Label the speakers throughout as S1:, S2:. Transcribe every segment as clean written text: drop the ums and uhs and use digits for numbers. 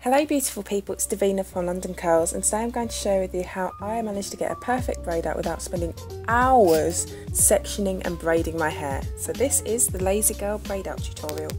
S1: Hello beautiful people, it's Davina from London Curls, and today I'm going to share with you how I managed to get a perfect braid out without spending hours sectioning and braiding my hair. So this is the Lazy Girl braid out tutorial.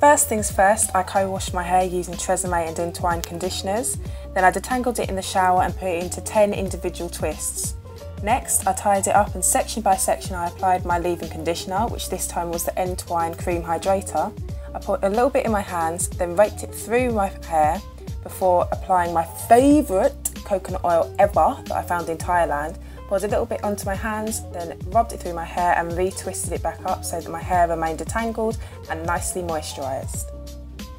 S1: First things first, I co-washed my hair using Tresemme and Entwine conditioners. Then I detangled it in the shower and put it into 10 individual twists. Next, I tied it up and section by section I applied my leave-in conditioner, which this time was the Entwine Creme Hydrator. I put a little bit in my hands, then raked it through my hair before applying my favourite coconut oil ever that I found in Thailand. Poured a little bit onto my hands, then rubbed it through my hair and retwisted it back up so that my hair remained detangled and nicely moisturised.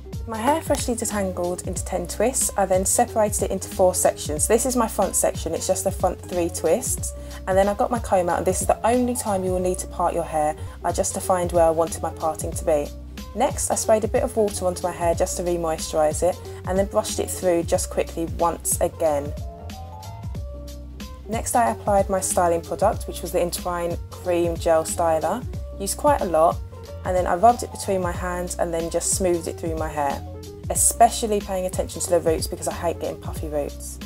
S1: With my hair freshly detangled into 10 twists, I then separated it into 4 sections. This is my front section, it's just the front 3 twists. And then I got my comb out, and this is the only time you will need to part your hair. I just defined where I wanted my parting to be. Next, I sprayed a bit of water onto my hair just to re-moisturise it, and then brushed it through just quickly once again. Next, I applied my styling product, which was the Entwine Cream Gel Styler. Used quite a lot, and then I rubbed it between my hands and then just smoothed it through my hair, especially paying attention to the roots because I hate getting puffy roots.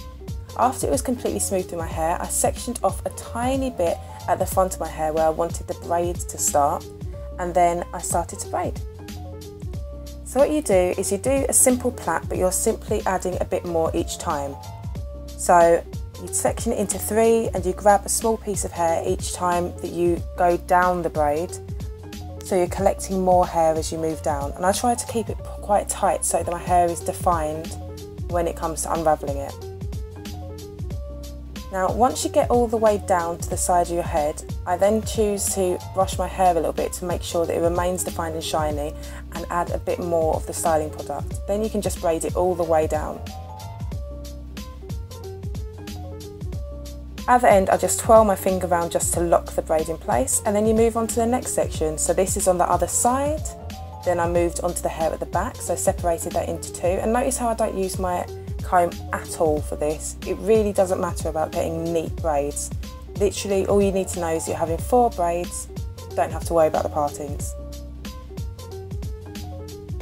S1: After it was completely smooth through my hair, I sectioned off a tiny bit at the front of my hair where I wanted the braids to start, and then I started to braid. So what you do is you do a simple plait, but you're simply adding a bit more each time. So you section it into 3 and you grab a small piece of hair each time that you go down the braid. So you're collecting more hair as you move down. And I try to keep it quite tight so that my hair is defined when it comes to unravelling it. Now once you get all the way down to the side of your head, I then choose to brush my hair a little bit to make sure that it remains defined and shiny, and add a bit more of the styling product. Then you can just braid it all the way down. At the end, I just twirl my finger around just to lock the braid in place, and then you move on to the next section. So this is on the other side. Then I moved onto the hair at the back, so separated that into 2. And notice how I don't use my comb at all for this. It really doesn't matter about getting neat braids. Literally all you need to know is you're having 4 braids, don't have to worry about the partings.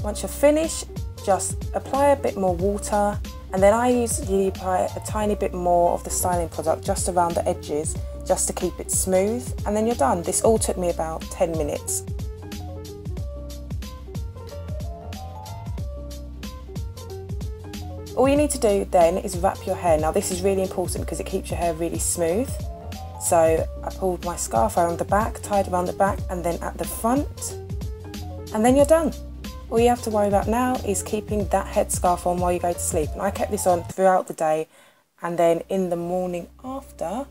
S1: Once you're finished, just apply a bit more water, and then I usually apply a tiny bit more of the styling product just around the edges just to keep it smooth, and then you're done. This all took me about 10 minutes. All you need to do then is wrap your hair. Now this is really important because it keeps your hair really smooth. So I pulled my scarf around the back, tied around the back and then at the front, and then you're done. All you have to worry about now is keeping that headscarf on while you go to sleep. And I kept this on throughout the day, and then in the morning after,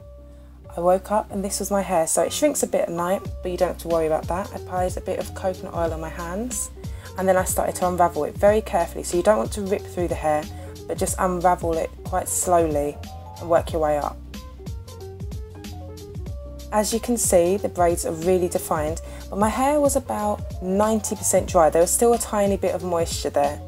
S1: I woke up and this was my hair. So it shrinks a bit at night, but you don't have to worry about that. I applied a bit of coconut oil on my hands, and then I started to unravel it very carefully. So you don't want to rip through the hair, but just unravel it quite slowly and work your way up. As you can see, the braids are really defined, but my hair was about 90% dry. There was still a tiny bit of moisture there.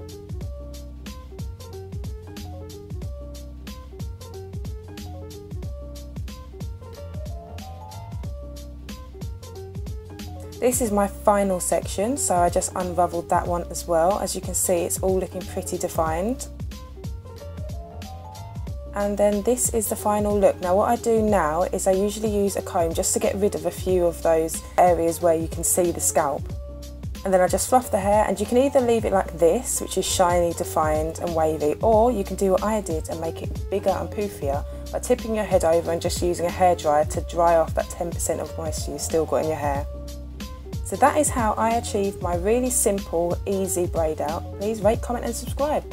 S1: This is my final section, so I just unravelled that one as well. As you can see, it's all looking pretty defined. And then this is the final look. Now what I do now is I usually use a comb just to get rid of a few of those areas where you can see the scalp. And then I just fluff the hair, and you can either leave it like this, which is shiny, defined and wavy, or you can do what I did and make it bigger and poofier by tipping your head over and just using a hairdryer to dry off that 10% of moisture you've still got in your hair. So that is how I achieved my really simple, easy braid out. Please rate, comment and subscribe.